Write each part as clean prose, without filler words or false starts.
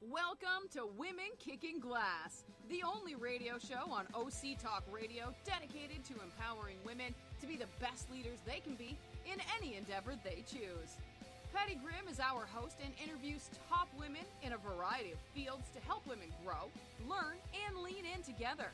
Welcome to Women Kicking Glass, the only radio show on OC Talk Radio dedicated to empowering women to be the best leaders they can be in any endeavor they choose. Patty Grimm is our host and interviews top women in a variety of fields to help women grow, learn, and lean in together.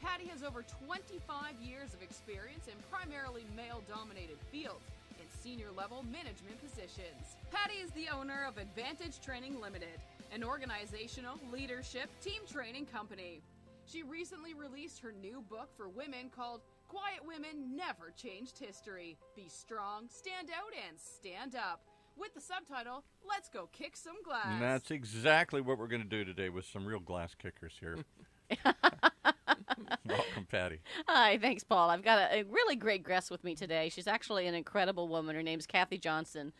Patty has over 25 years of experience in primarily male-dominated fields in senior-level management positions. Patty is the owner of Advantage Training Limited, an organizational leadership team training company. She recently released her new book for women called Quiet Women Never Changed History. Be strong, stand out, and stand up. With the subtitle, Let's Go Kick Some Glass. And that's exactly what we're going to do today with some real glass kickers here. Welcome, Patty. Hi, thanks, Paul. I've got a really great guest with me today. She's actually an incredible woman. Her name's Kathy Johnson.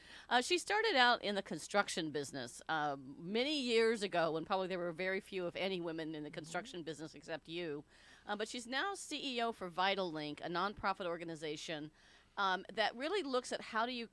She started out in the construction business many years ago when probably there were very few, if any, women in the construction business except you. But she's now CEO for Vital Link, a nonprofit organization that really looks at how do you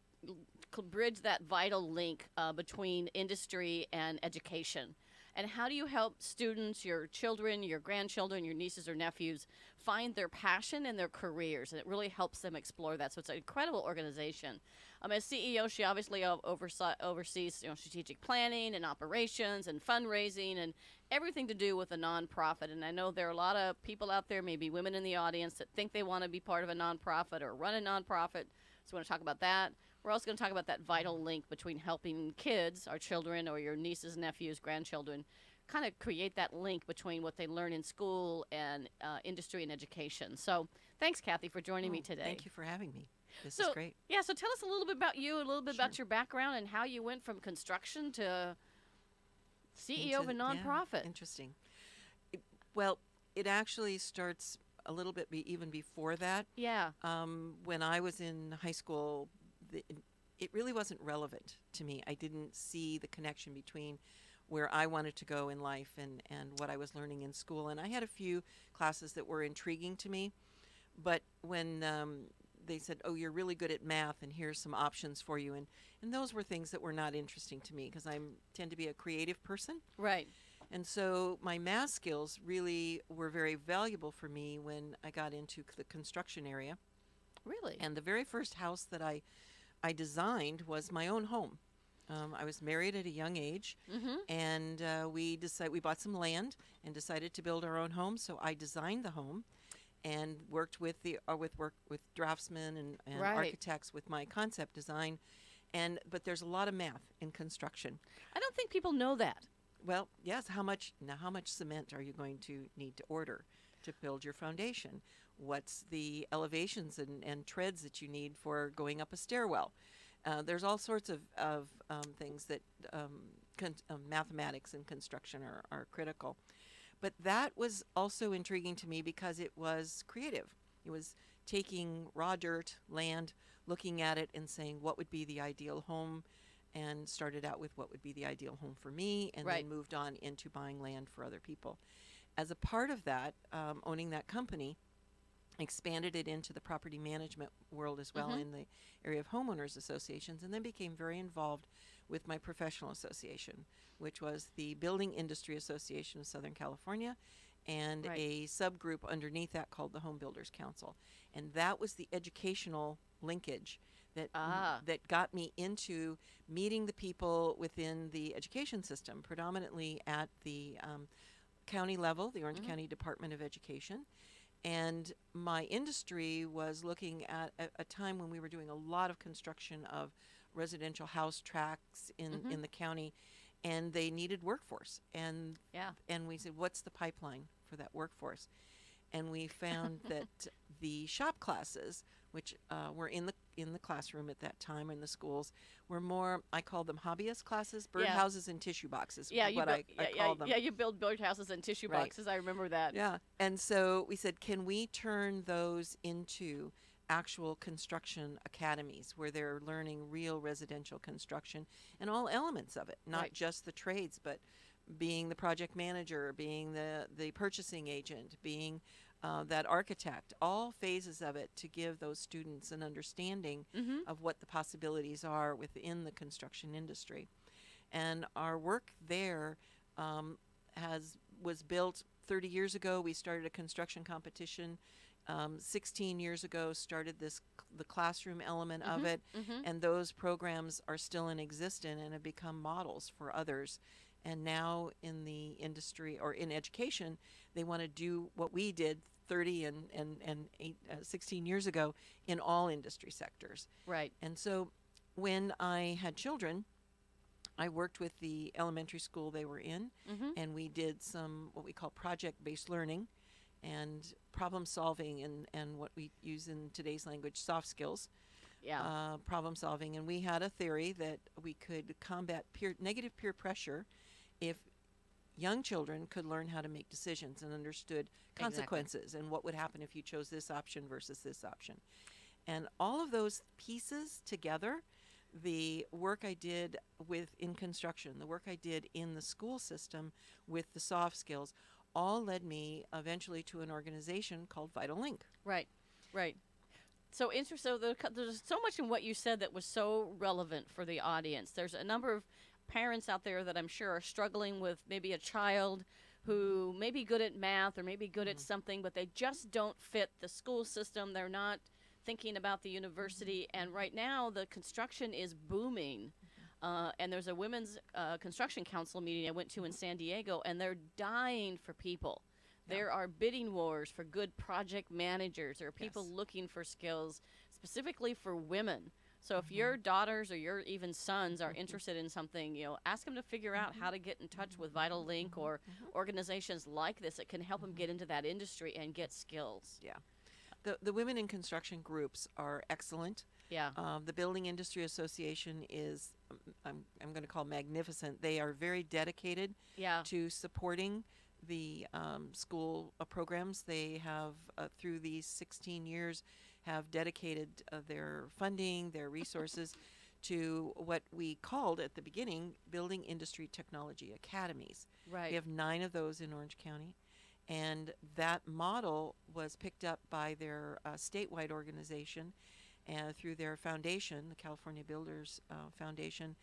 bridge that vital link between industry and education. And how do you help students, your children, your grandchildren, your nieces or nephews find their passion in their careers? And it really helps them explore that. So it's an incredible organization. As CEO, she obviously oversees strategic planning and operations and fundraising and everything to do with a nonprofit. And I know there are a lot of people out there, maybe women in the audience, that think they want to be part of a nonprofit or run a nonprofit. So we want to talk about that. We're also going to talk about that vital link between helping kids, our children, or your nieces, nephews, grandchildren, kind of create that link between what they learn in school and industry and education. So thanks, Kathy, for joining me today. Thank you for having me. This is great. Yeah, so tell us a little bit about you, a little bit about your background and how you went from construction to CEO of a nonprofit. Yeah, interesting. Well, it actually starts a little bit even before that. Yeah. When I was in high school, it really wasn't relevant to me. I didn't see the connection between where I wanted to go in life and what I was learning in school. And I had a few classes that were intriguing to me. But when they said, oh, you're really good at math and here's some options for you. And those were things that were not interesting to me because I tend to be a creative person. Right. And so my math skills really were very valuable for me when I got into the construction area. Really? And the very first house that I designed was my own home. I was married at a young age, and we bought some land and decided to build our own home. So I designed the home, and worked with draftsmen and architects with my concept design. But there's a lot of math in construction. I don't think people know that. Well, yes. How much cement are you going to need to order to build your foundation? What's the elevations and treads that you need for going up a stairwell? There's all sorts of things that mathematics and construction are critical. But that was also intriguing to me because it was creative. It was taking raw dirt, land, looking at it and saying what would be the ideal home, and started out with what would be the ideal home for me, and then moved on into buying land for other people. As a part of that, owning that company, expanded it into the property management world as well in the area of homeowners associations, and then became very involved with my professional association, which was the Building Industry Association of Southern California, and a subgroup underneath that called the Home Builders Council. And that was the educational linkage that got me into meeting the people within the education system, predominantly at the county level, the Orange County Department of Education. And my industry was looking at a time when we were doing a lot of construction of residential house tracts in the county, and they needed workforce. And we said, what's the pipeline for that workforce? And we found that the shop classes, which were in the classroom at that time in the schools, were more, I called them hobbyist classes, birdhouses and tissue boxes. Yeah, I called them. Yeah, you build birdhouses and tissue boxes. I remember that. Yeah, and so we said, can we turn those into actual construction academies where they're learning real residential construction and all elements of it, not just the trades, but being the project manager, being the purchasing agent, being that architect, all phases of it, to give those students an understanding of what the possibilities are within the construction industry. And our work there was built 30 years ago. We started a construction competition. 16 years ago, started the classroom element of it, and those programs are still in existence and have become models for others. And now in the industry or in education, they want to do what we did 30 and 16 years ago in all industry sectors. Right. And so when I had children, I worked with the elementary school they were in, and we did some what we call project-based learning and problem solving and what we use in today's language, soft skills. Yeah. Problem solving. And we had a theory that we could combat negative peer pressure if young children could learn how to make decisions and understood consequences and what would happen if you chose this option versus this option. And all of those pieces together, the work I did in construction, the work I did in the school system with the soft skills, all led me eventually to an organization called Vital Link. Right. Right. So there's so much in what you said that was so relevant for the audience. There's a number of parents out there that I'm sure are struggling with maybe a child who may be good at math or maybe good at something, but they just don't fit the school system. They're not thinking about the university. And right now, the construction is booming. And there's a women's construction council meeting I went to in San Diego, and they're dying for people. There are bidding wars for good project managers. There are people looking for skills specifically for women. So if your daughters or your even sons are interested in something, ask them to figure out how to get in touch with Vital Link or organizations like this that can help them get into that industry and get skills. Yeah. The women in construction groups are excellent. Yeah. The Building Industry Association is, I'm going to call magnificent. They are very dedicated to supporting the school programs. They have, through these 16 years, have dedicated their funding, their resources to what we called at the beginning Building Industry Technology Academies. Right. We have 9 of those in Orange County. And that model was picked up by their statewide organization through their foundation, the California Builders Foundation,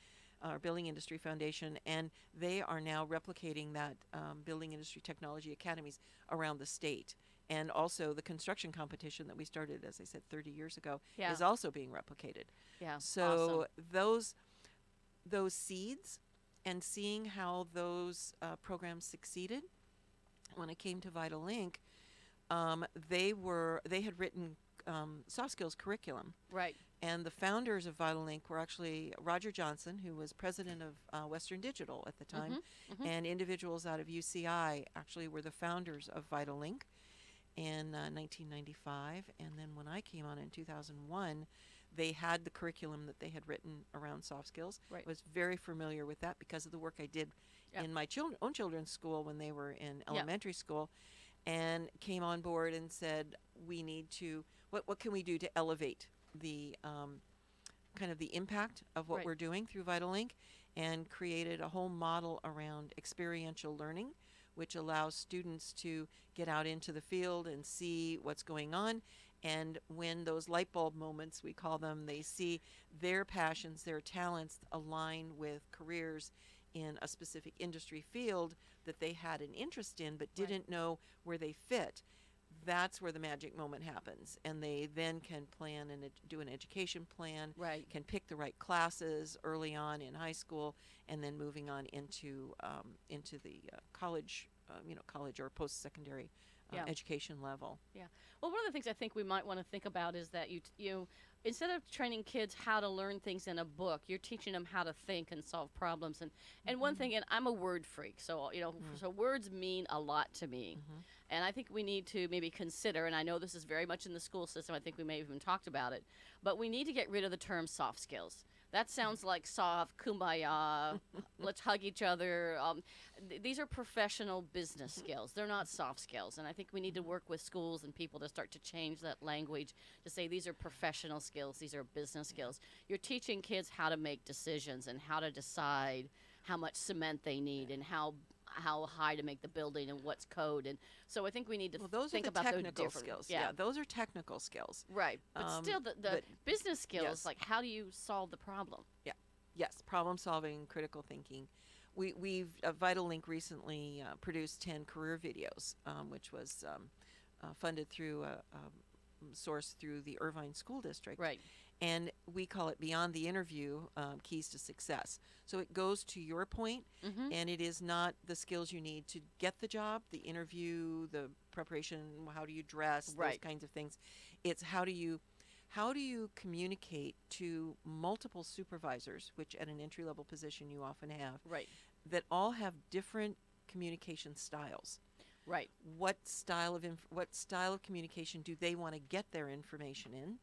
or Building Industry Foundation, and they are now replicating that Building Industry Technology Academies around the state. And also the construction competition that we started, as I said, 30 years ago, is also being replicated. Yeah. So those seeds and seeing how those programs succeeded, when it came to Vital Link, they had written soft skills curriculum. Right. And the founders of Vital Link were actually Roger Johnson, who was president of Western Digital at the time, and individuals out of UCI actually were the founders of Vital Link in 1995. And then when I came on in 2001, they had the curriculum that they had written around soft skills. Right. I was very familiar with that because of the work I did in my own children's school when they were in elementary school, and came on board and said, we need to, what can we do to elevate the kind of the impact of what we're doing through Vital Link, and created a whole model around experiential learning, which allows students to get out into the field and see what's going on. And when those light bulb moments, we call them, they see their passions, their talents align with careers in a specific industry field that they had an interest in but didn't know where they fit. That's where the magic moment happens, and they then can plan and do an education plan, can pick the right classes early on in high school, and then moving on into the college, college or post-secondary education level. Yeah. Well, one of the things I think we might want to think about is that you instead of training kids how to learn things in a book, you're teaching them how to think and solve problems. And one thing, and I'm a word freak, so so words mean a lot to me. And I think we need to maybe consider, and I know this is very much in the school system, I think we may have even talked about it, but we need to get rid of the term soft skills. That sounds like soft, kumbaya, let's hug each other. These are professional business skills. They're not soft skills. And I think we need to work with schools and people to start to change that language to say these are professional skills, these are business skills. You're teaching kids how to make decisions and how to decide how much cement they need and how high to make the building and what's code. And so I think we need to think about those technical different skills. Yeah, those are technical skills. right. But still, the business skills, like how do you solve the problem? Yeah. Yes, problem solving, critical thinking. We've Vital Link recently produced 10 career videos, which was funded through a source through the Irvine School District. Right. And we call it Beyond the Interview, Keys to Success. So it goes to your point, and it is not the skills you need to get the job, the interview, the preparation, how do you dress, those Right. kinds of things. It's how do you communicate to multiple supervisors, which at an entry level position you often have, Right. that all have different communication styles. Right. What style of communication do they want to get their information in,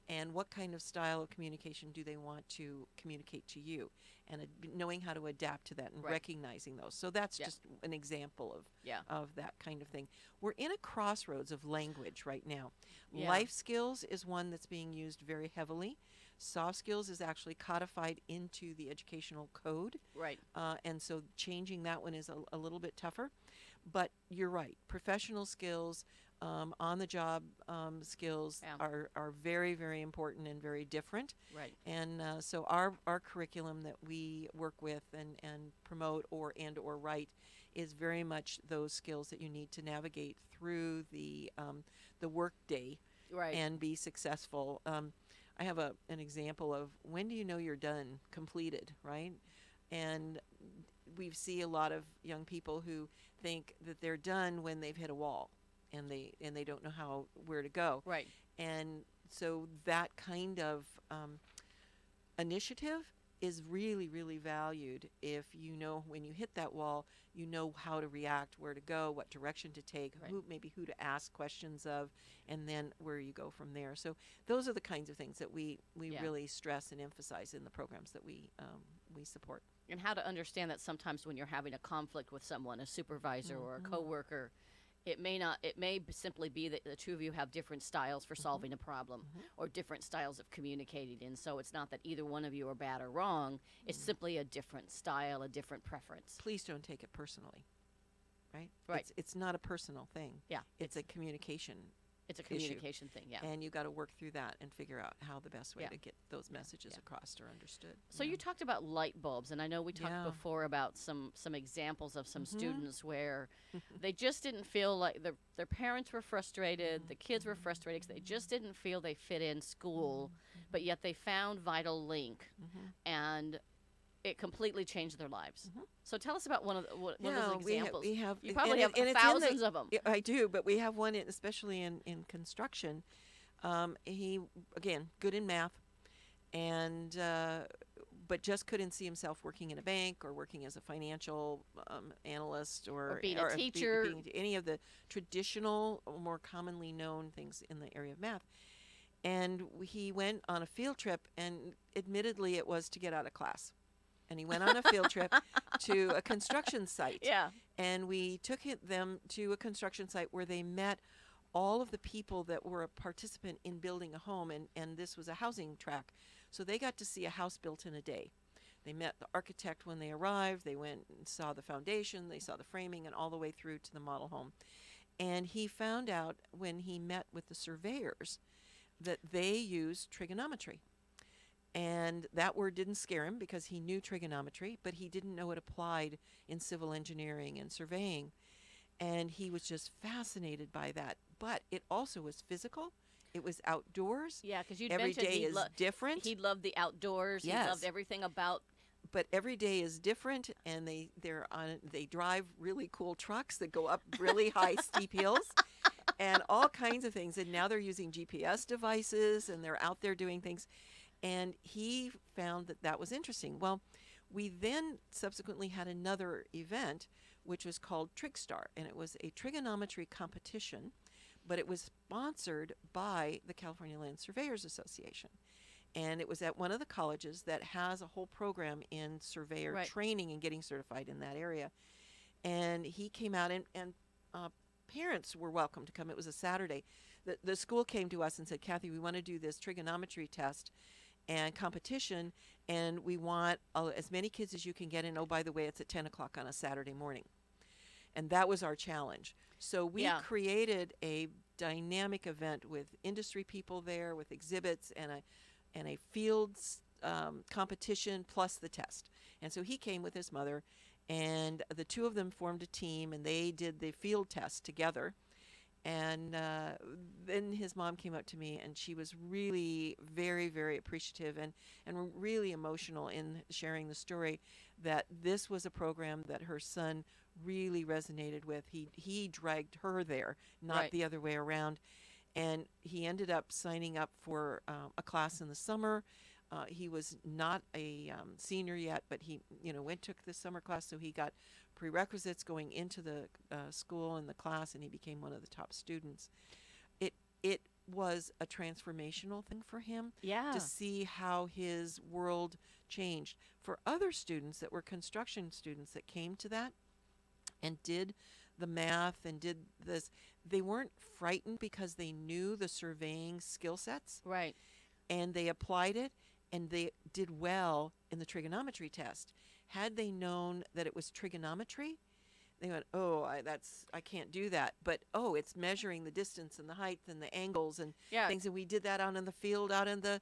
and what kind of style of communication do they want to communicate to you, and knowing how to adapt to that and Right. recognizing those. So that's Yeah. just an example of Yeah. that kind of thing. We're in a crossroads of language right now. Yeah. Life skills is one that's being used very heavily. Soft skills is actually codified into the educational code. Right. And so changing that one is a little bit tougher. But you're right. Professional skills, on the job skills Yeah. are very, very important and very different. Right. And so our curriculum that we work with and promote or write is very much those skills that you need to navigate through the work day Right. and be successful. I have an example of when do you know you're done, completed, right? And we see a lot of young people who think that they're done when they've hit a wall, and they don't know where to go. Right. And so that kind of initiative is really, really valued if you know when you hit that wall, you know how to react, where to go, what direction to take, Right. who to ask questions of, and then where you go from there. So those are the kinds of things that we Yeah. really stress and emphasize in the programs that we support. And how to understand that sometimes when you're having a conflict with someone, a supervisor or a coworker, it may simply be that the two of you have different styles for solving a problem or different styles of communicating. And so it's not that either one of you are bad or wrong. It's simply a different style, a different preference. Please don't take it personally, right? Right. It's not a personal thing. Yeah. It's a communication. It's a communication thing. Yeah. And you got to work through that and figure out how the best way Yeah. to get those messages Yeah. across or understood. So you talked about light bulbs, and I know we talked Yeah. before about some examples of some students where they just didn't feel like their parents were frustrated, the kids were frustrated because they just didn't feel they fit in school, but yet they found Vital Link, and it completely changed their lives. So tell us about one of those examples. We have You probably and have it's in the- thousands of them. Yeah, I do, but we have one, especially in construction. He, again, good in math, and but just couldn't see himself working in a bank or working as a financial analyst Or being a teacher. being any of the traditional, more commonly known things in the area of math. And he went on a field trip, and admittedly, it was to get out of class. And he went on a field trip to a construction site. Yeah. And we took them to a construction site where they met all of the people that were a participant in building a home, and this was a housing track. So they got to see a house built in a day. They met the architect when they arrived. They went and saw the foundation. They saw the framing and all the way through to the model home. And he found out when he met with the surveyors that they use trigonometry. And that word didn't scare him because he knew trigonometry, but he didn't know it applied in civil engineering and surveying. And he was just fascinated by that. But it also was physical. It was outdoors. Yeah, because you Every mentioned day is different. He loved the outdoors. Yes. He loved everything about. But every day is different, and they drive really cool trucks that go up really high steep hills, and all kinds of things. And now they're using GPS devices, and they're out there doing things. And he found that was interesting. Well, we then subsequently had another event, which was called TrigStar, and it was a trigonometry competition, but it was sponsored by the California Land Surveyors Association. And it was at one of the colleges that has a whole program in surveyor Right. training and getting certified in that area. And he came out, and parents were welcome to come. It was a Saturday. The school came to us and said, Kathy, we want to do this trigonometry test and competition, and we want as many kids as you can get in. Oh, by the way, it's at 10 o'clock on a Saturday morning. And that was our challenge. So we Yeah. created a dynamic event with industry people there, with exhibits, and a field competition plus the test. And so he came with his mother, and the two of them formed a team, and they did the field test together. And then his mom came up to me, and she was really very, very appreciative and really emotional in sharing the story that this was a program that her son really resonated with. He dragged her there, not Right. the other way around. And he ended up signing up for a class in the summer. He was not a senior yet, but he, took the summer class, so he got prerequisites going into the school and the class, and he became one of the top students. It was a transformational thing for him Yeah. to see how his world changed. For other students that were construction students that came to that and did the math and did this, they weren't frightened because they knew the surveying skill sets Right. and they applied it and they did well in the trigonometry test. Had they known that it was trigonometry, they went, "Oh, I can't do that." But it's measuring the distance and the height and the angles and Yeah. things. And we did that out in the field, out in the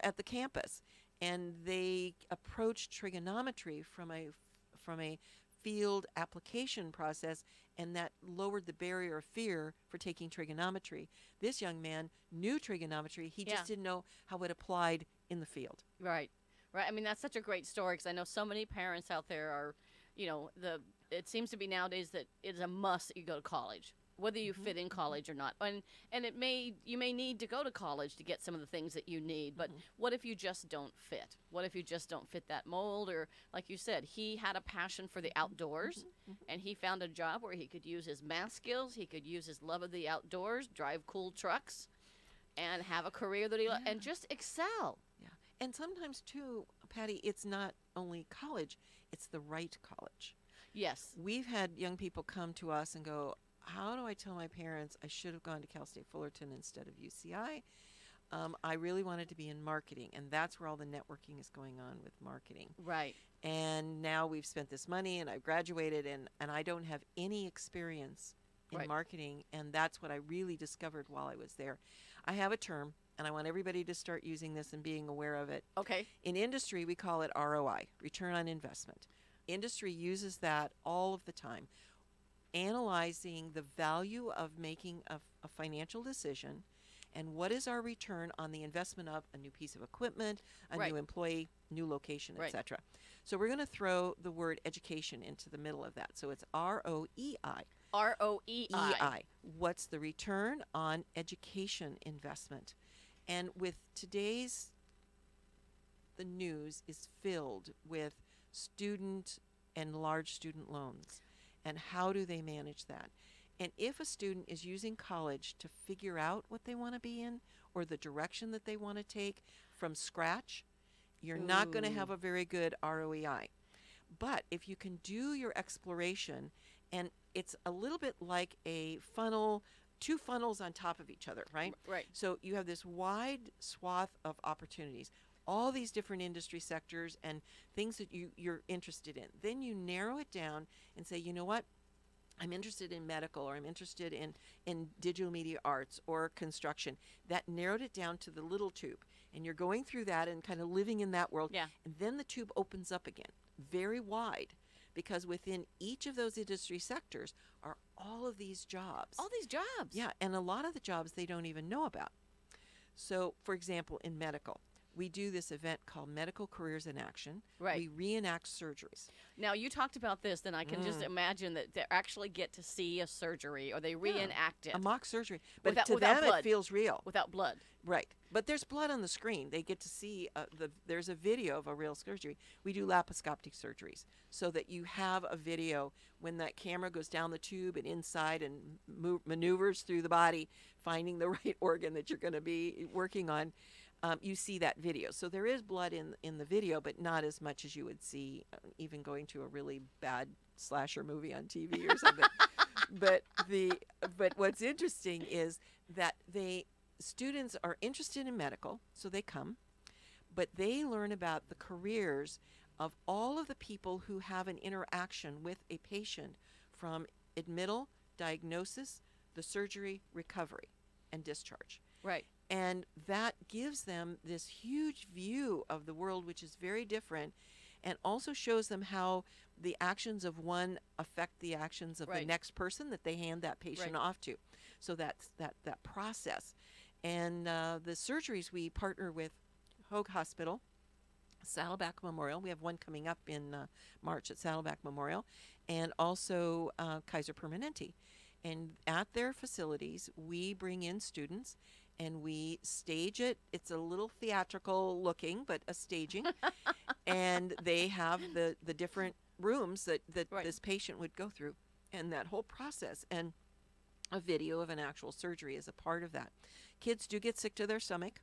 at the campus. And they approached trigonometry from a field application process, and that lowered the barrier of fear for taking trigonometry. This young man knew trigonometry. He Yeah. just didn't know how it applied in the field. Right. Right. I mean, that's such a great story because I know so many parents out there are, it seems to be nowadays that it's a must that you go to college, whether you fit in college or not. And you may need to go to college to get some of the things that you need, but what if you just don't fit? What if you just don't fit that mold? Or like you said, he had a passion for the outdoors and he found a job where he could use his math skills, he could use his love of the outdoors, drive cool trucks, and have a career that and just excel. Yeah. And sometimes too, Patty, it's not only college, it's the right college. Yes. We've had young people come to us and go, "How do I tell my parents I should have gone to Cal State Fullerton instead of UCI? I really wanted to be in marketing," and that's where all the networking is going on with marketing. Right. And now we've spent this money and I've graduated and I don't have any experience in Right. marketing, and that's what I really discovered while I was there. I have a term, and I want everybody to start using this and being aware of it. Okay. In industry, we call it ROI, return on investment. Industry uses that all of the time, analyzing the value of making a financial decision and what is our return on the investment of a new piece of equipment, a Right. new employee, new location, Right. etc. So we're going to throw the word education into the middle of that. So it's ROEI. ROEI. EI. What's the return on education investment? And with today's, the news is filled with student and large student loans. And how do they manage that? And if a student is using college to figure out what they want to be in or the direction that they want to take from scratch, you're not going to have a very good ROEI. But if you can do your exploration, and it's a little bit like a funnel, two funnels on top of each other, right? Right. So you have this wide swath of opportunities, all these different industry sectors and things that you're interested in. Then you narrow it down and say, you know what? I'm interested in medical, or I'm interested in digital media arts or construction. That narrowed it down to the little tube. And you're going through that and kind of living in that world. Yeah. And then the tube opens up again, very wide, because within each of those industry sectors are all of these jobs. All these jobs. Yeah, and a lot of the jobs they don't even know about. So, for example, in medical, we do this event called Medical Careers in Action. Right. We reenact surgeries. Now you talked about this, then I can just imagine that they actually get to see a surgery or they reenact it A mock surgery. But Without- to without them, blood. it feels real. without blood. Right. But there's blood on the screen. They get to see there's a video of a real surgery. We do laparoscopic surgeries so that you have a video when that camera goes down the tube and inside and maneuvers through the body, finding the right organ that you're going to be working on. You see that video. So there is blood in the video, but not as much as you would see even going to a really bad slasher movie on TV or something. but what's interesting is that students are interested in medical, so they come, but they learn about the careers of all of the people who have an interaction with a patient from admittal, diagnosis, the surgery, recovery, and discharge. Right. And that gives them this huge view of the world, which is very different, and also shows them how the actions of one affect the actions of the Right. next person that they hand that patient Right. off to. So that's that process. And the surgeries, we partner with Hoag Hospital, Saddleback Memorial. We have one coming up in March at Saddleback Memorial, and also Kaiser Permanente. And at their facilities, we bring in students and we stage it. It's a little theatrical looking, but a staging. And they have the different rooms that Right. this patient would go through, and that whole process. And a video of an actual surgery is a part of that. Kids do get sick to their stomach.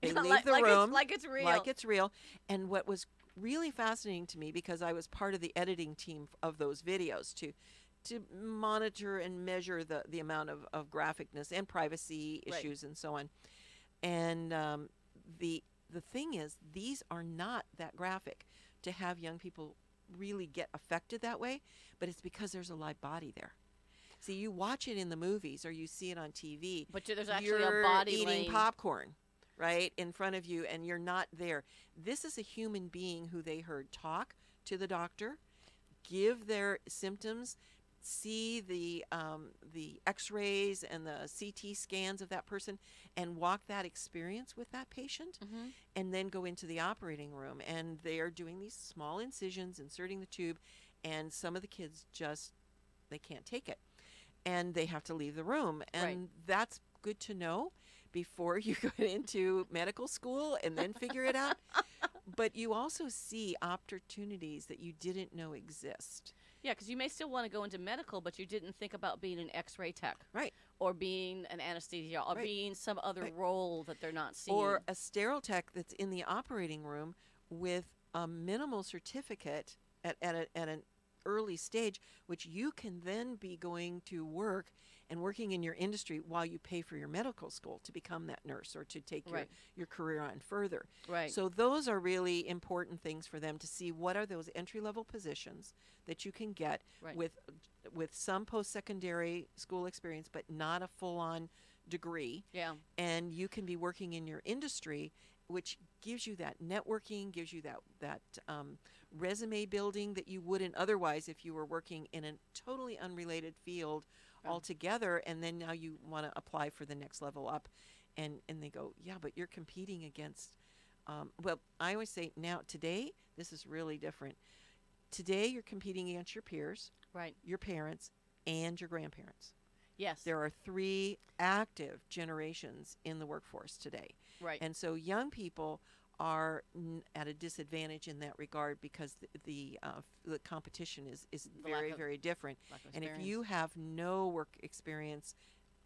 They leave like, the like room it's real. like it's real. And what was really fascinating to me, because I was part of the editing team of those videos to monitor and measure the amount of graphicness and privacy Right. issues and so on. And the thing is, these are not that graphic to have young people really get affected that way, but it's because there's a live body there. See, you watch it in the movies or you see it on TV. But there's actually You're a body eating laying. popcorn, right, in front of you, and you're not there. This is a human being who they heard talk to the doctor, give their symptoms, see the X-rays and the CT scans of that person, and walk that experience with that patient, Mhm. and then go into the operating room. And they are doing these small incisions, inserting the tube, and some of the kids just they can't take it, and they have to leave the room. And that's good to know before you go into medical school and then figure it out. But you also see opportunities that you didn't know exist. Yeah, because you may still want to go into medical, but you didn't think about being an X-ray tech, Right. or being an anesthesia, or Right. being some other Right. role that they're not seeing. Or a sterile tech that's in the operating room with a minimal certificate at an early stage, which you can then be going to work and working in your industry while you pay for your medical school to become that nurse or to take Right. your career on further. Right. So those are really important things for them to see. What are those entry-level positions that you can get Right. with some post-secondary school experience, but not a full-on degree, Yeah. and you can be working in your industry, which gives you that networking, gives you that resume building that you wouldn't otherwise if you were working in a totally unrelated field Right. altogether. And then now you want to apply for the next level up, and they go, yeah, but you're competing against. Well, I always say now today this is really different. Today you're competing against your peers, Right. your parents, and your grandparents. Yes. There are 3 active generations in the workforce today. Right. And so young people are at a disadvantage in that regard, because the competition is The lack very, of- very different. Lack of And if experience. you have no work experience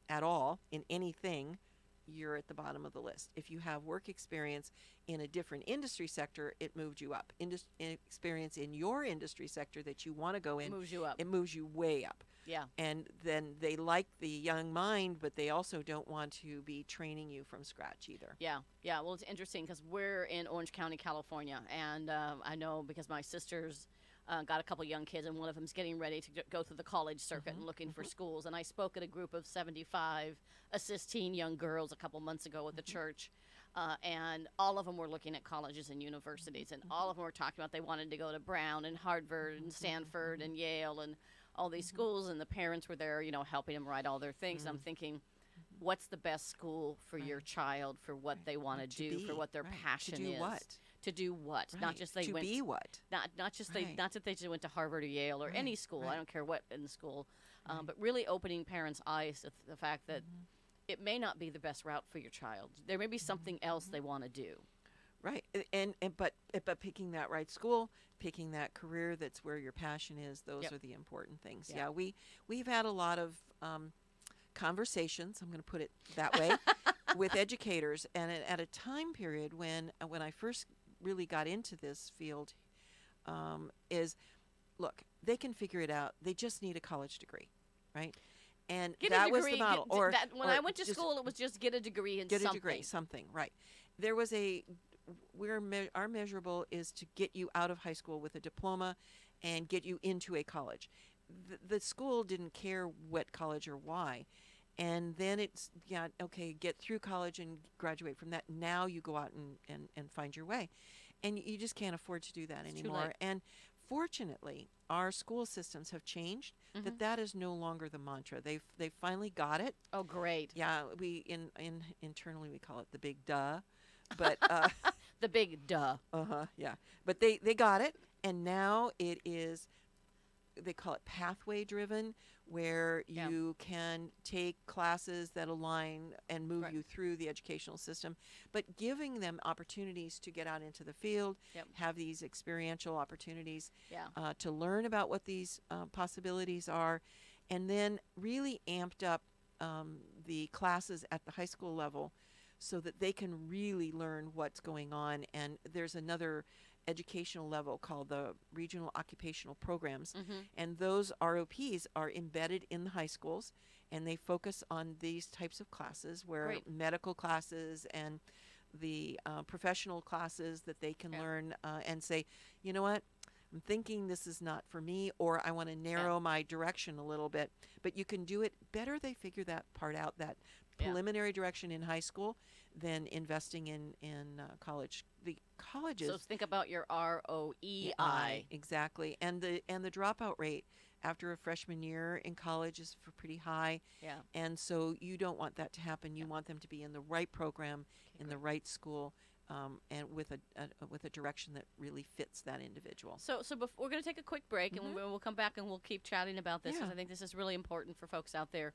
at all in anything, you're at the bottom of the list. If you have work experience in a different industry sector, it moved you up. Experience in your industry sector that you want to go in, moves you up. it moves you way up. Yeah. And then they like the young mind, but they also don't want to be training you from scratch either. Yeah, yeah. Well, it's interesting because we're in Orange County, California, and I know because my sisters got a couple young kids, and one of them's getting ready to go through the college circuit and looking for schools. And I spoke at a group of 75 assisting young girls a couple months ago at the church, and all of them were looking at colleges and universities, and all of them were talking about they wanted to go to Brown and Harvard and Stanford and Yale and all these schools, and the parents were there, helping them write all their things. And I'm thinking, what's the best school for your child, for what they want to do, for what their passion to do is? What? To do what? Not Right. just they to went be what? not just Right. not that they just went to Harvard or Yale or Right, any school. I right. don't care what in the school, Right. but really opening parents' eyes to the fact that it may not be the best route for your child. There may be something else they want to do. Right. But picking that right school, picking that career that's where your passion is, those Yep. are the important things. Yeah. Yeah, we've had a lot of conversations, I'm going to put it that way, with educators, and at a time period when I first really got into this field, is, look, they can figure it out. They just need a college degree, right? And Get that a degree. was the model. When I went to school, it was just get a degree in get something. a degree, something, right? There was our measurable is to get you out of high school with a diploma and get you into a college. The school didn't care what college or why, And then it's, yeah, okay, get through college and graduate from that. Now you go out and find your way. And you just can't afford to do that It's too anymore. late. And fortunately, our school systems have changed. That is no longer the mantra. They've finally got it. Oh, great. Yeah, we internally we call it the big duh, but The big duh. yeah. But they got it, and now it is. They call it pathway driven, where Yeah. you can take classes that align and move Right. you through the educational system, but giving them opportunities to get out into the field, Yep. have these experiential opportunities Yeah. to learn about what these possibilities are, and then really amped up the classes at the high school level so that they can really learn what's going on. And there's another educational level called the Regional Occupational Programs, and those ROPs are embedded in the high schools, and they focus on these types of classes where Great. medical classes and the professional classes that they can Yeah. learn and say, you know what, I'm thinking this is not for me, or I want to narrow my direction a little bit. But you can do it better. They figure that part out, that Yeah. preliminary direction in high school, than investing in college. The colleges. So think about your ROEI. Exactly. And the dropout rate after a freshman year in college is pretty high. Yeah. And so you don't want that to happen. You want them to be in the right program, in the right school, and with a direction that really fits that individual. So before, we're going to take a quick break, and we'll come back and we'll keep chatting about this because Yeah. I think this is really important for folks out there.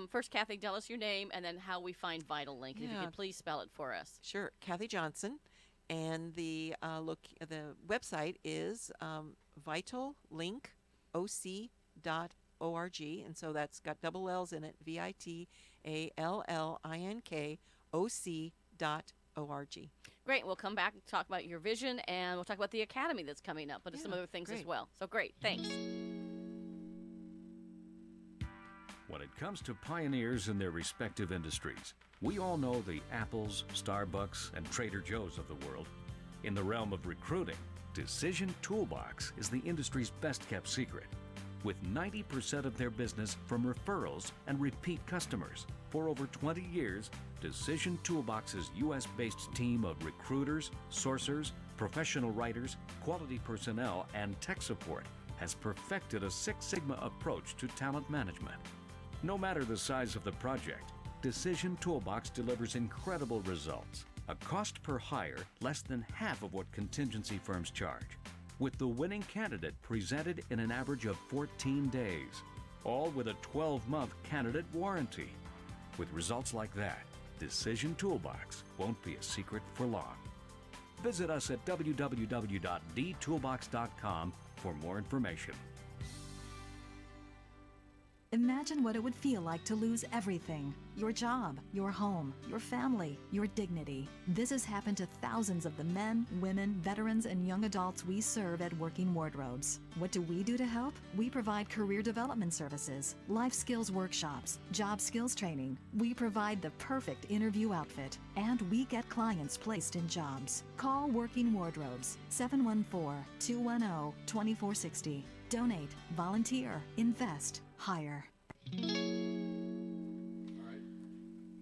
First, Kathy, tell us your name and then how we find Vital Link. If you Yeah. could please spell it for us. Sure, Kathy Johnson, and the the website is vitallink.oc.org, and so that's got double L's in it. VITALLINK.OC.org. Great. We'll come back and talk about your vision, and we'll talk about the academy that's coming up, but some Yeah, other things as great. well. So great. Thanks. When it comes to pioneers in their respective industries, we all know the Apples, Starbucks, and Trader Joe's of the world. In the realm of recruiting, Decision Toolbox is the industry's best-kept secret, with 90% of their business from referrals and repeat customers. For over 20 years, Decision Toolbox's U.S.-based team of recruiters, sourcers, professional writers, quality personnel, and tech support has perfected a Six Sigma approach to talent management. No matter the size of the project, Decision Toolbox delivers incredible results. A cost per hire less than half of what contingency firms charge, with the winning candidate presented in an average of 14 days, all with a 12-month candidate warranty. With results like that, Decision Toolbox won't be a secret for long. Visit us at www.dtoolbox.com for more information. Imagine what it would feel like to lose everything: your job, your home, your family, your dignity. This has happened to thousands of the men, women, veterans, and young adults we serve at Working Wardrobes. What do we do to help? We provide career development services, life skills workshops, job skills training. We provide the perfect interview outfit, and we get clients placed in jobs. Call Working Wardrobes, 714-210-2460. Donate, volunteer, invest, hire.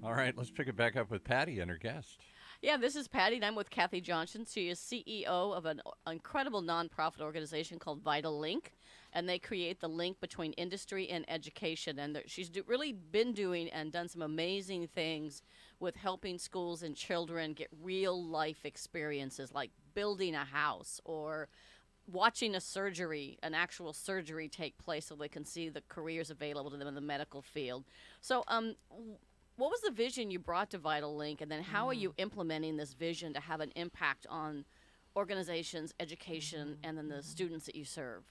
All right, let's pick it back up with Patty and her guest. Yeah, this is Patty, and I'm with Kathy Johnson. She is CEO of an incredible nonprofit organization called Vital Link, and they create the link between industry and education. And she's really been doing and done some amazing things with helping schools and children get real life experiences, like building a house or watching an actual surgery take place so they can see the careers available to them in the medical field. So, what was the vision you brought to Vital Link, and then how are you implementing this vision to have an impact on organizations, education, and then the students that you serve?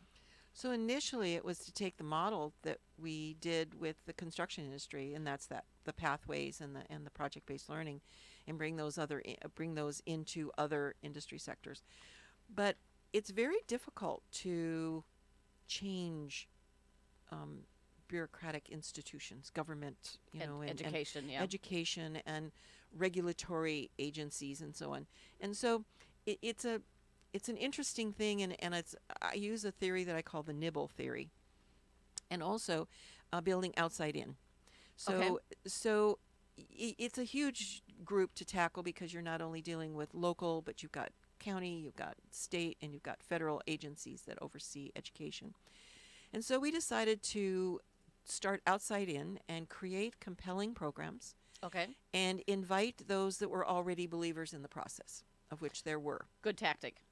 So initially, it was to take the model that we did with the construction industry, and that's the pathways and the project-based learning, and bring those into other industry sectors. But it's very difficult to change bureaucratic institutions, government, and Education, yeah. education and regulatory agencies and so on. And so it's an interesting thing, and I use a theory that I call the nibble theory, and also building outside in. So it's a huge group to tackle because you're not only dealing with local, but you've got county, you've got state, and you've got federal agencies that oversee education. And so we decided to start outside in and create compelling programs Okay. and invite those that were already believers in the process, of which there were. Good tactic.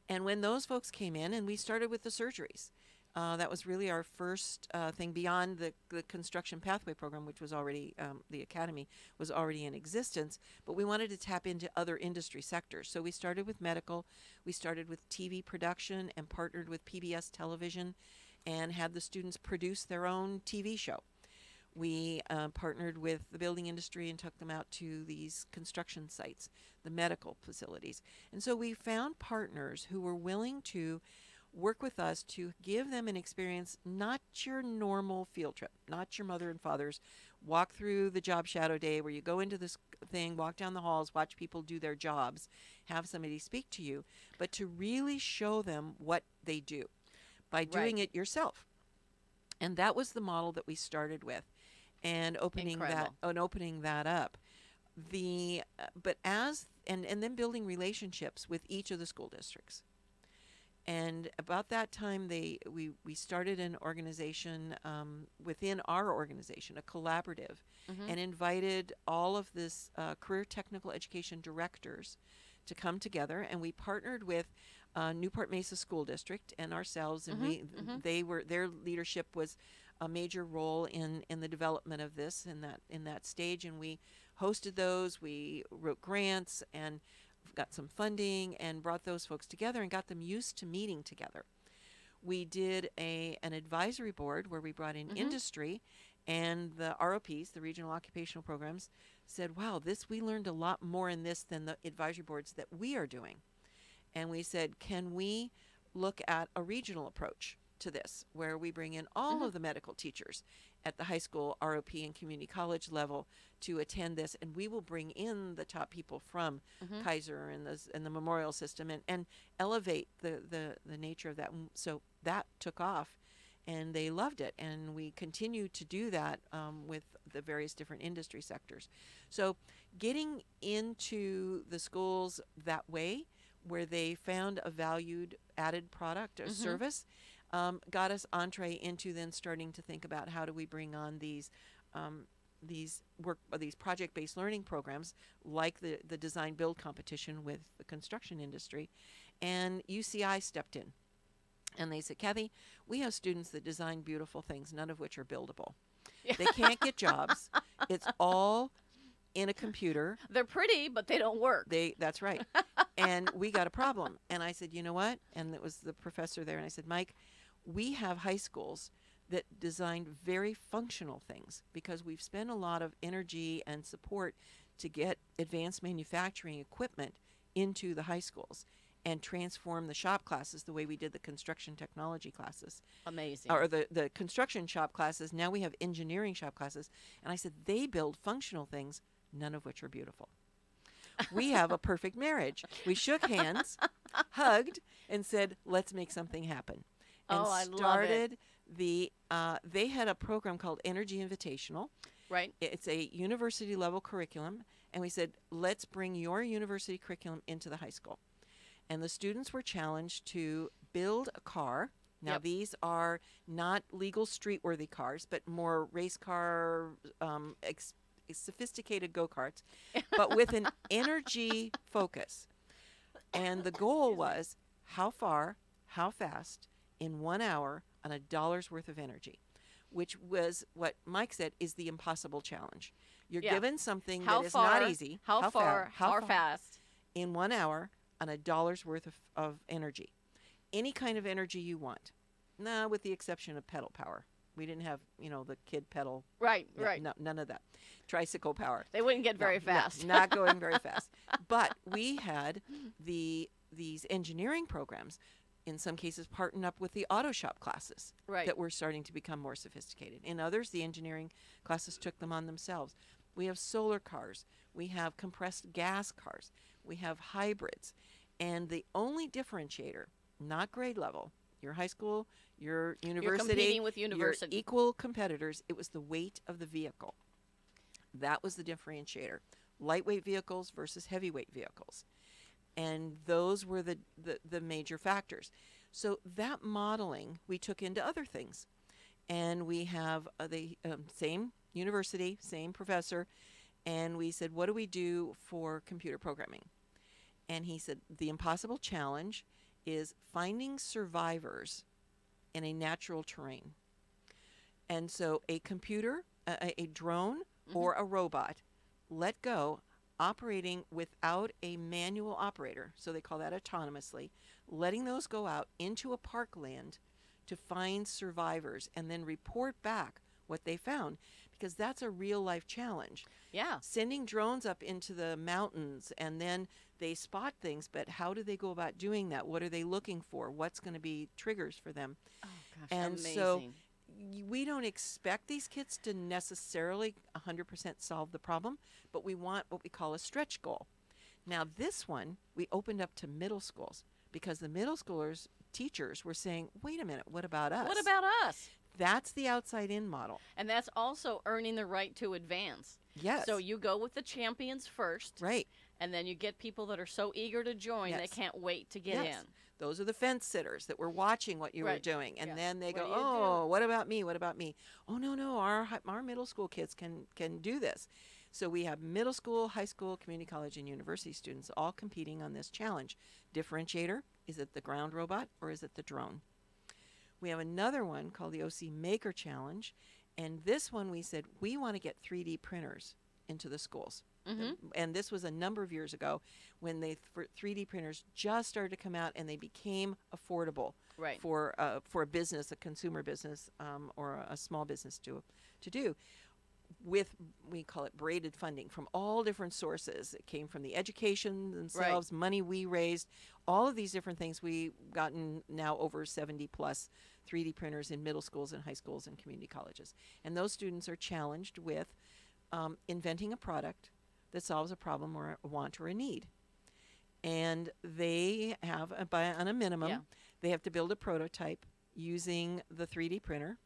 And when those folks came in, and we started with the surgeries, that was really our first thing beyond the construction pathway program, which was already, the academy was already in existence, but we wanted to tap into other industry sectors. So we started with medical, we started with TV production and partnered with PBS television and had the students produce their own TV show. We partnered with the building industry and took them out to these construction sites, the medical facilities. And so we found partners who were willing to work with us to give them an experience, not your normal field trip, not your mother and father's walk through the job shadow day where you go into this thing, walk down the halls, watch people do their jobs, have somebody speak to you, but to really show them what they do by doing it yourself. And that was the model that we started with. And opening that up, but as and then building relationships with each of the school districts. And about that time, we started an organization within our organization, a collaborative, and invited all of this career technical education directors to come together. And we partnered with Newport Mesa School District and ourselves, and their leadership was a major role in the development of this in that stage, and we hosted those. We wrote grants and got some funding and brought those folks together and got them used to meeting together. We did an advisory board where we brought in industry, and the ROPs, the regional occupational programs, said, "Wow, we learned a lot more in this than the advisory boards that we are doing." And we said, "Can we look at a regional approach to this, where we bring in all of the medical teachers at the high school, ROP, and community college level to attend this, and we will bring in the top people from Kaiser and the Memorial System and elevate the nature of that." So that took off, and they loved it, and we continue to do that with the various different industry sectors. So getting into the schools that way, where they found a valued added product or service, got us entree into then starting to think about how do we bring on these project-based learning programs like the design build competition with the construction industry. And UCI stepped in, and they said, "Kathy, we have students that design beautiful things, none of which are buildable. They can't get jobs. It's all in a computer. They're pretty, but they don't work." That's right. And we got a problem. And I said, "You know what?" And it was the professor there. And I said, "Mike, we have high schools that design very functional things because we've spent a lot of energy and support to get advanced manufacturing equipment into the high schools and transform the shop classes the way we did the construction technology classes." Amazing. Or the construction shop classes. Now we have engineering shop classes. And I said, they build functional things, none of which are beautiful. We have a perfect marriage. We shook hands, hugged, and said, "Let's make something happen." And I love it. started they had a program called Energy Invitational. Right. It's a university level curriculum. And we said, let's bring your university curriculum into the high school. And the students were challenged to build a car. Now, these are not legal street-worthy cars, but more race car, sophisticated go-karts, but with an energy focus. And the goal was how far, how fast, in 1 hour on $1 worth of energy, which was what Mike said is the impossible challenge. You're given something that is not easy. How fast? In 1 hour on $1 worth of energy. Any kind of energy you want. Nah, with the exception of pedal power. We didn't have, the kid pedal. Right. No, none of that. Tricycle power. They wouldn't get very fast. Not going very fast. But we had these engineering programs, in some cases partnered up with the auto shop classes that were starting to become more sophisticated. In others, the engineering classes took them on themselves. We have solar cars. We have compressed gas cars. We have hybrids. And the only differentiator, not grade level, your high school, your university. You're competing with you're university. equal competitors. It was the weight of the vehicle. That was the differentiator. Lightweight vehicles versus heavyweight vehicles. And those were the major factors. So that modeling we took into other things. And we have the same university, same professor, and we said, what do we do for computer programming? And he said, the impossible challenge is finding survivors in a natural terrain. And so a computer, a drone, or a robot, let go, operating without a manual operator, so they call that autonomously, letting those go out into a parkland to find survivors and then report back what they found, because that's a real life challenge. Yeah. Sending drones up into the mountains and then they spot things, but how do they go about doing that? What are they looking for? What's going to be triggers for them? Oh, gosh, And amazing. so we don't expect these kids to necessarily 100% solve the problem, but we want what we call a stretch goal. Now, this one we opened up to middle schools because the middle schoolers, teachers were saying, wait a minute, what about us? What about us? That's the outside-in model. And that's also earning the right to advance. Yes. So you go with the champions first, Right. and then you get people that are so eager to join they Yes. can't wait to get Yes. in. Those are the fence sitters that were watching what you were Right. doing. And Yeah. then they What go, do you do? oh, what about me? What about me? Oh, no, our middle school kids can do this. So we have middle school, high school, community college, and university students all competing on this challenge. Differentiator, is it the ground robot or is it the drone? We have another one called the OC Maker Challenge. And this one we said, we want to get 3D printers into the schools. And this was a number of years ago when 3D printers just started to come out and they became affordable Right. for a business, a consumer business, or a small business to do. With, we call it braided funding from all different sources. It came from the education themselves, money we raised, all of these different things. We've gotten now over 70 plus 3D printers in middle schools and high schools and community colleges. And those students are challenged with inventing a product that solves a problem or a want or a need. And they have, on a minimum, Yeah. they have to build a prototype using the 3D printer.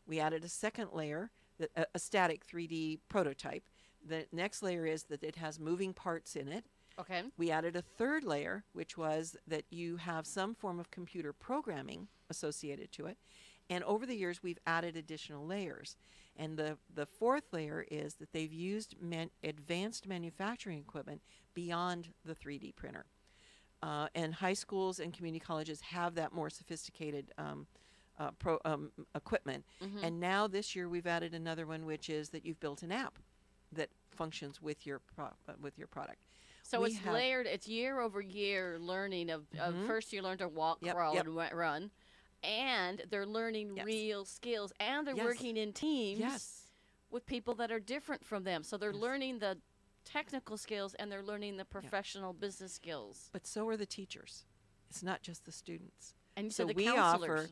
We added a second layer, a static 3D prototype. The next layer is that it has moving parts in it. Okay. We added a third layer, which was that you have some form of computer programming associated to it. And over the years, we've added additional layers. And the fourth layer is that they've used advanced manufacturing equipment beyond the 3D printer. And high schools and community colleges have that more sophisticated equipment. And now this year we've added another one, which is that you've built an app that functions with your product. So We it's have- layered. It's year over year learning of first you learn to walk, Yep, crawl, yep. and run, and they're learning Yes. real skills, and they're Yes. working in teams Yes. with people that are different from them. So they're Yes. learning the technical skills and they're learning the professional business skills. But so are the teachers. It's not just the students. And you So said the we counselors.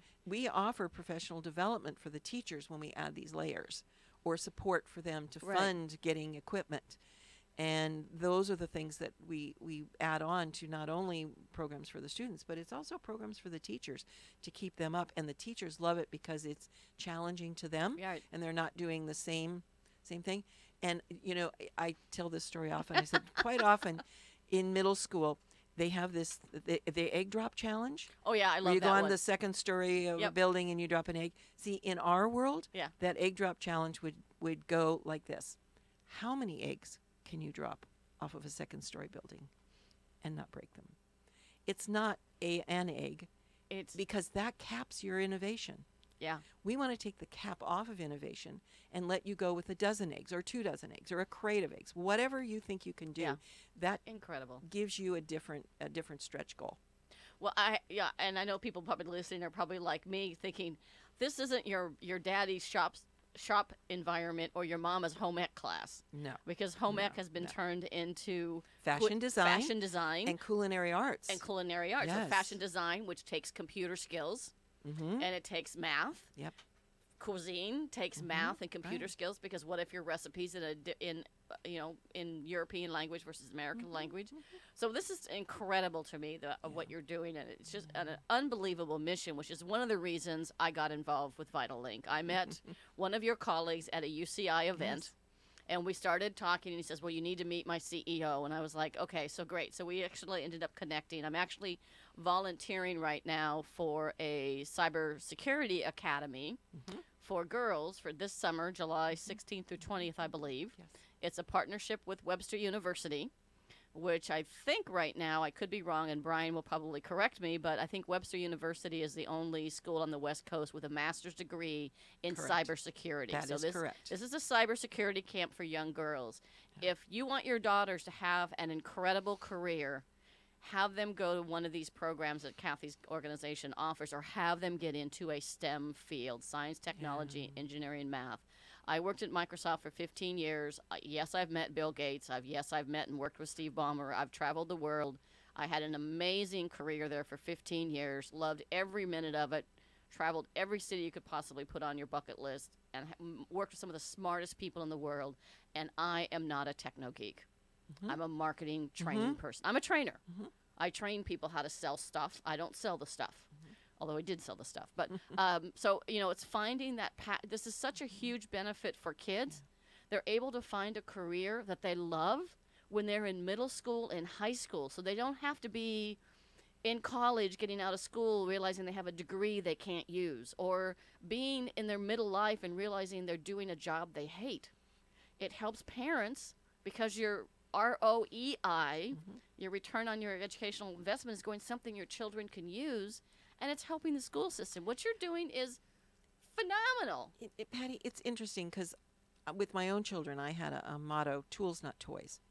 offer professional development for the teachers when we add these layers, or support for them to Right. fund getting equipment. And those are the things that we add on to not only programs for the students, but it's also programs for the teachers to keep them up. And the teachers love it because it's challenging to them, Right. and they're not doing the same thing. And I tell this story often. I said quite often in middle school they have this the egg drop challenge. Oh yeah, I Where love you that go on one. the second story of a Yep. building and you drop an egg. See, in our world, Yeah. that egg drop challenge would go like this. How many eggs can you drop off of a second story building and not break them? It's not an egg, It's because that caps your innovation. yeah. We want to take the cap off of innovation and let you go with a dozen eggs or 2 dozen eggs or a crate of eggs, whatever you think you can do. Yeah. That Incredible. gives you a different stretch goal. Well, and I know people probably listening are probably like me, thinking, this isn't your daddy's shop environment or your mama's home ec class, No. because home ec No, has been no. turned into Fashion design fashion design, and culinary arts. and culinary arts. So Yes. fashion design, which takes computer skills Mm-hmm. and it takes math, Yep. cuisine takes math and computer skills, because what if your recipes in European language versus American language? So this is incredible to me, what you're doing, and it's just an unbelievable mission, which is one of the reasons I got involved with VitalLink. I met one of your colleagues at a UCI event. And we started talking, and he says, well, you need to meet my CEO. And I was like, okay, so great. So we actually ended up connecting. I'm actually volunteering right now for a cybersecurity academy for girls for this summer, July 16th through 20th, I believe. Yes. It's a partnership with Webster University, which I think right now, I could be wrong, and Brian will probably correct me, but I think Webster University is the only school on the West Coast with a master's degree in Correct. cybersecurity. That is correct. This is a cybersecurity camp for young girls. If you want your daughters to have an incredible career, have them go to one of these programs that Kathy's organization offers, or have them get into a STEM field: science, technology, engineering, math. I worked at Microsoft for 15 years. Yes, I've met Bill Gates. I've met and worked with Steve Ballmer. I've traveled the world. I had an amazing career there for 15 years. Loved every minute of it. Traveled every city you could possibly put on your bucket list, and worked with some of the smartest people in the world. And I am not a techno geek. I'm a marketing training person. I'm a trainer. I train people how to sell stuff. I don't sell the stuff. Although I did sell the stuff. But so, it's finding that this is such a huge benefit for kids. They're able to find a career that they love when they're in middle school and high school. So they don't have to be in college, getting out of school, realizing they have a degree they can't use, or being in their middle life and realizing they're doing a job they hate. It helps parents, because your ROEI, your return on your educational investment, is going something your children can use. And it's helping the school system. What you're doing is phenomenal. Patty, it's interesting because with my own children, I had a motto: tools, not toys.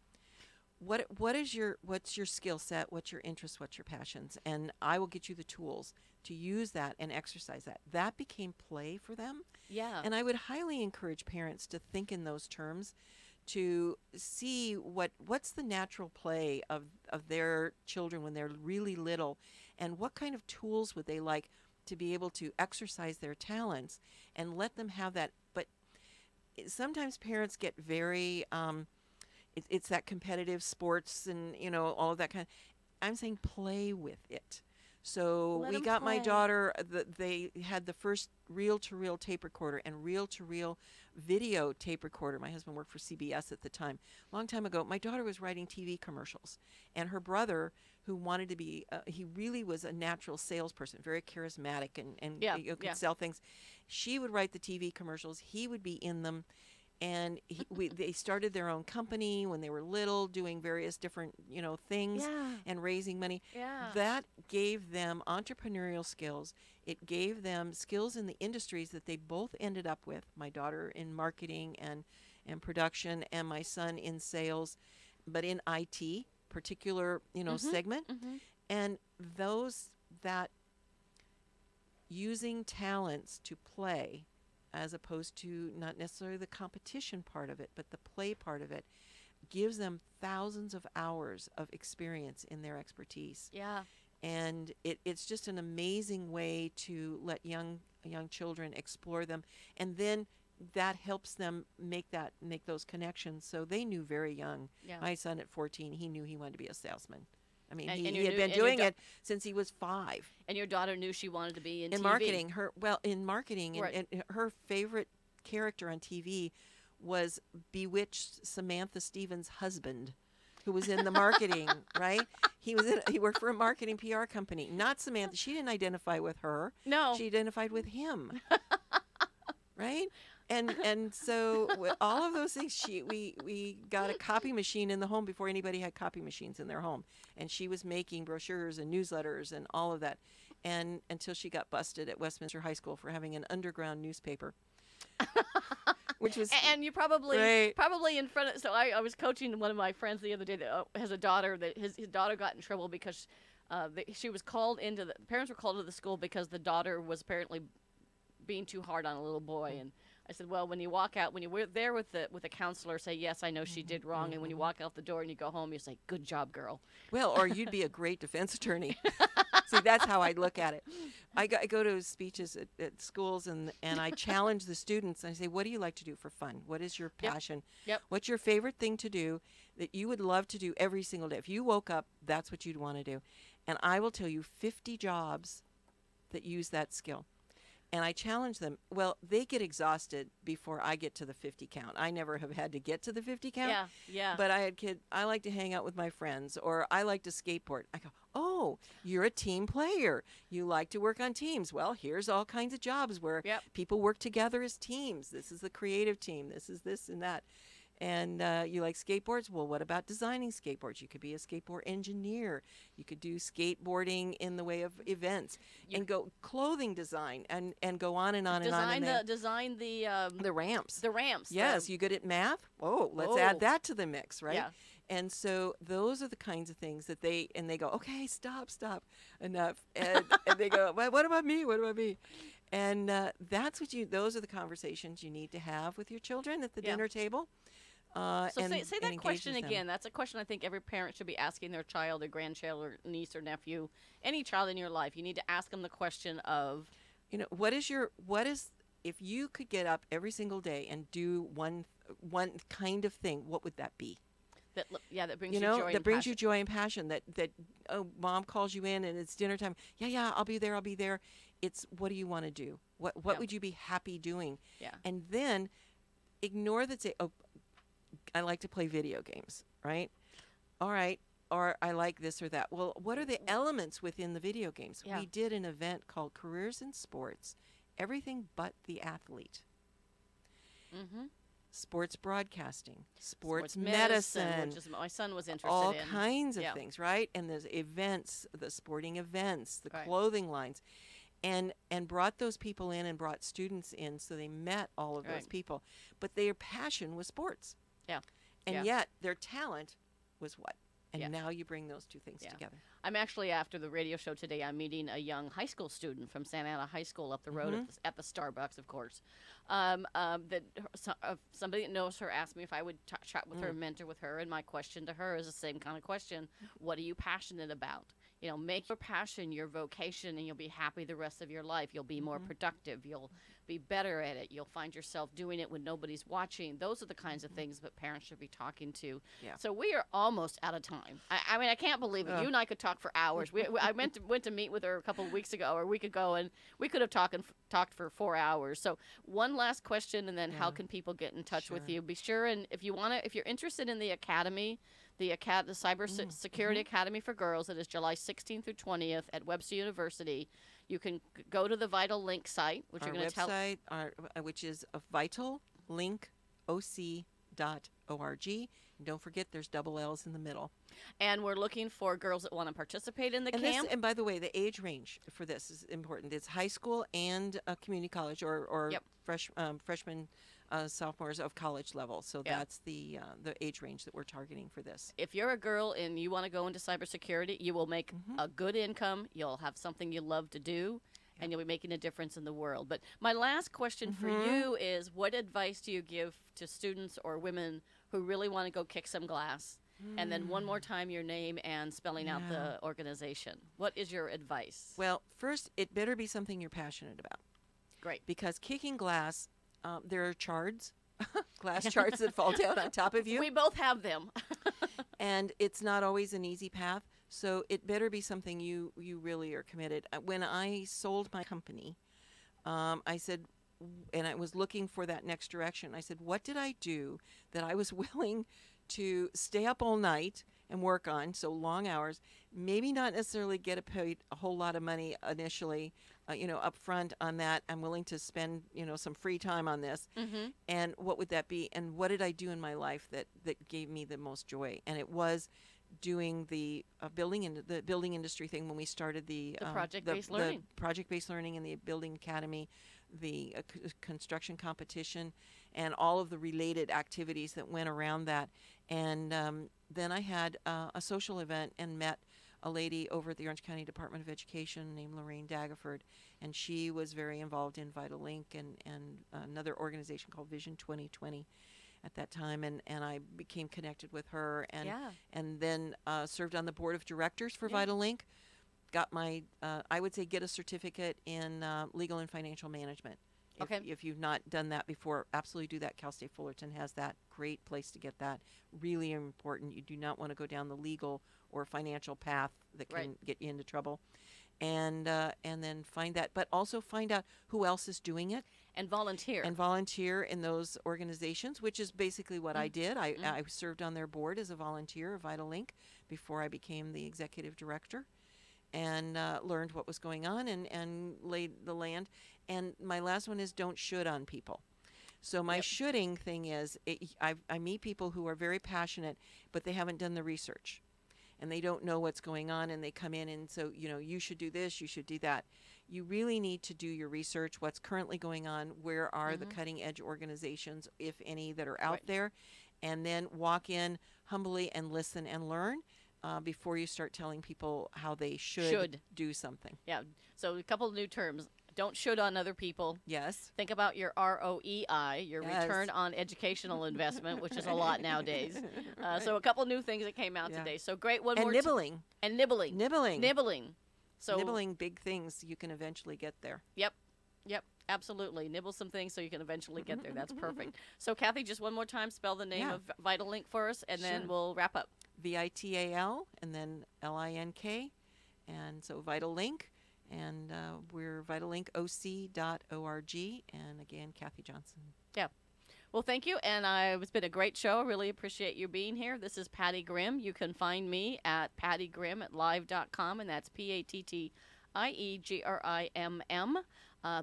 What's your skill set? What's your interest? What's your passions? And I will get you the tools to use that and exercise that. That became play for them. Yeah. And I would highly encourage parents to think in those terms, to see what's the natural play of their children when they're really little, and what kind of tools would they like to be able to exercise their talents and let them have that. But sometimes parents get very it's that competitive sports and all of that kind of, I'm saying play with it. So Let we 'em got my play. daughter, they had the first reel-to-reel tape recorder and reel-to-reel video tape recorder. My husband worked for CBS at the time. Long time ago, my daughter was writing TV commercials. And her brother, who wanted to be, he really was a natural salesperson, very charismatic and could sell things. She would write the TV commercials. He would be in them. And they started their own company when they were little, doing various different, things and raising money. Yeah. That gave them entrepreneurial skills. It gave them skills in the industries that they both ended up with. My daughter in marketing and production, and my son in sales, but in IT, particular, segment. And that using talents to play, as opposed to not necessarily the competition part of it, but the play part of it, gives them thousands of hours of experience in their expertise. Yeah. And it's just an amazing way to let young children explore them. And then that helps them make those connections. So they knew very young. Yeah. My son at 14, he knew he wanted to be a salesman. I mean, And he you had knew- been and your doing da- it since he was 5. And your daughter knew she wanted to be in In TV. marketing, in marketing, Right. and her favorite character on TV was bewitched Samantha Stevens' husband, who was in the marketing. Right? He worked for a marketing PR company. Not Samantha. She didn't identify with her. No. She identified with him. Right? And so with all of those things, we got a copy machine in the home before anybody had copy machines in their home, and she was making brochures and newsletters and all of that, and until she got busted at Westminster High School for having an underground newspaper, which was And you probably Right. in front of. So I was coaching one of my friends the other day that has a daughter that his daughter got in trouble because she was called into the parents were called to the school because the daughter was apparently being too hard on a little boy. And I said, well, when you walk out, when you're there with the counselor, say, yes, I know she did wrong. And when you walk out the door and you go home, you say, good job, girl. Well, or you'd be a great defense attorney. See, that's how I look at it. I go to speeches at schools, and I challenge the students. And I say, what do you like to do for fun? What is your passion? Yep. What's your favorite thing to do that you would love to do every single day? If you woke up, that's what you'd want to do. And I will tell you 50 jobs that use that skill. And I challenge them. Well, they get exhausted before I get to the 50 count. I never have had to get to the 50 count. Yeah. But I had kids, I like to hang out with my friends, or I like to skateboard. I go, oh, you're a team player. You like to work on teams. Well, here's all kinds of jobs where people work together as teams. This is the creative team. This is this and that. And you like skateboards? Well, what about designing skateboards? You could be a skateboard engineer. You could do skateboarding in the way of events, and go clothing design, and go on and on and on. Design the ramps. The ramps. Yes, you good at math? Oh, let's add that to the mix, right? Yeah. And so those are the kinds of things that they go, okay, stop, enough. And they go, well, what about me? What about me? And those are the conversations you need to have with your children at the dinner table. So say that engage question with them. again. That's a question I think every parent should be asking their child or grandchild or niece or nephew, any child in your life. You need to ask them the question of, if you could get up every single day and do one kind of thing, what would that be? That brings you joy. That brings you joy and passion. That mom calls you in and it's dinner time. Yeah, I'll be there. It's, what do you want to do? What would you be happy doing? Yeah. And then ignore that. Say, oh, I like to play video games, right? All right. Or I like this or that. Well, what are the elements within the video games? Yeah. We did an event called Careers in Sports, everything but the athlete. Mm-hmm. Sports broadcasting, sports medicine, which is my son was interested all in. kinds of things, right? And there's events, the sporting events, the Right. clothing lines, and brought those people in and brought students in, so they met all of those Right. people. But their passion was sports. Yeah. And yet their talent was what? And Yeah. now you bring those two things Yeah. together. I'm actually, after the radio show today, I'm meeting a young high school student from Santa Ana High School up the road at the Starbucks, of course. Somebody that knows her asked me if I would chat with her, mentor with her, and my question to her is the same kind of question. What are you passionate about? Make your passion your vocation, and you'll be happy the rest of your life. You'll be more productive. You'll be better at it. You'll find yourself doing it when nobody's watching. Those are the kinds of things that parents should be talking to. Yeah. So we are almost out of time. I mean, I can't believe it. You and I could talk for hours. I went to meet with her a couple of weeks ago or a week ago, and we could have talked for 4 hours. So one last question, and then how can people get in touch with you? Be sure, and if you're interested in the academy, the Cyber Security Academy for Girls, it is July 16th through 20th at Webster University. You can go to the Vital Link site, which Our you're going to tell. website, which is vitallink.oc.org. And don't forget, there's double L's in the middle. And we're looking for girls that want to participate in the camp. And by the way, the age range for this is important. It's high school and community college, or freshmen, sophomores of college level. So that's the age range that we're targeting for this. If you're a girl and you want to go into cybersecurity, you will make a good income. You'll have something you love to do, and you'll be making a difference in the world. But my last question for you is, what advice do you give to students or women who really want to go kick some glass? And then one more time, your name and spelling out the organization. What is your advice? Well, first, it better be something you're passionate about. Great. Because kicking glass, there are shards, glass shards that fall down on top of you. We both have them. And it's not always an easy path. So it better be something you really are committed. When I sold my company, I said, and I was looking for that next direction, I said, what did I do that I was willing to stay up all night and work on, so long hours, maybe not necessarily get paid a whole lot of money initially, up front on that. I'm willing to spend, some free time on this. And what would that be? And what did I do in my life that gave me the most joy? And it was doing the building industry thing when we started the project-based learning. The project-based learning and the building academy, the construction competition, and all of the related activities that went around that. And then I had a social event and met a lady over at the Orange County Department of Education named Lorraine Daggerford, and she was very involved in VitalLink and another organization called Vision 2020 at that time, and I became connected with her, and then served on the board of directors for VitalLink. Got my, I would say, get a certificate in legal and financial management. If you've not done that before, absolutely do that. Cal State Fullerton has that. Great place to get that. Really important. You do not want to go down the legal or financial path that can get you into trouble. And then find that, but also find out who else is doing it. And volunteer. And volunteer in those organizations, which is basically what I did. I served on their board as a volunteer of VitalLink before I became the executive director, and learned what was going on and laid the land. And my last one is don't should on people. So my shoulding thing is I meet people who are very passionate, but they haven't done the research. And they don't know what's going on, and they come in and so, you should do this, you should do that. You really need to do your research, what's currently going on, where are the cutting edge organizations, if any, that are out there, and then walk in humbly and listen and learn before you start telling people how they should do something. Yeah, so a couple of new terms. Don't should on other people. Yes. Think about your ROEI, your return on educational investment, which is a lot nowadays. So a couple new things that came out today. So great. One and more. Nibbling. And nibbling. Nibbling. Nibbling. So nibbling big things, you can eventually get there. Yep. Absolutely. Nibble some things so you can eventually get there. That's perfect. So Kathy, just one more time, spell the name of VitalLink for us, and then we'll wrap up. VITAL and then LINK, and so VitalLink. And we're vitalinkoc.org. And again, Kathy Johnson. Yeah. Well, thank you. And it's been a great show. I really appreciate you being here. This is Patty Grimm. You can find me at pattygrimm@live.com, and that's PATTIEGRIMM.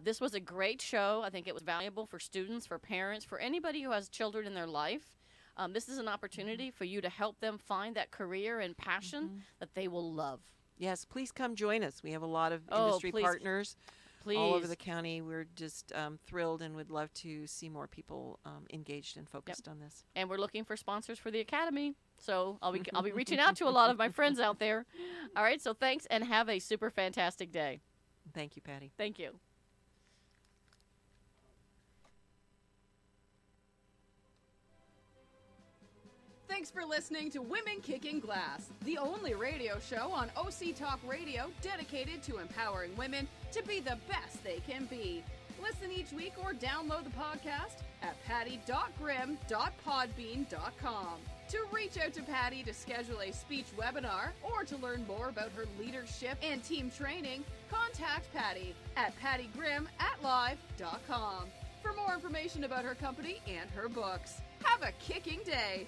This was a great show. I think it was valuable for students, for parents, for anybody who has children in their life. This is an opportunity for you to help them find that career and passion that they will love. Yes, please come join us. We have a lot of industry partners all over the county. We're just thrilled and would love to see more people engaged and focused on this. And we're looking for sponsors for the Academy. So I'll be reaching out to a lot of my friends out there. All right, so thanks and have a super fantastic day. Thank you, Patty. Thank you. Thanks for listening to Women Kicking Glass, the only radio show on OC Talk Radio dedicated to empowering women to be the best they can be. Listen each week or download the podcast at patty.grimm.podbean.com. To reach out to Patty to schedule a speech webinar or to learn more about her leadership and team training, contact Patty at pattygrimm@live.com. For more information about her company and her books, have a kicking day.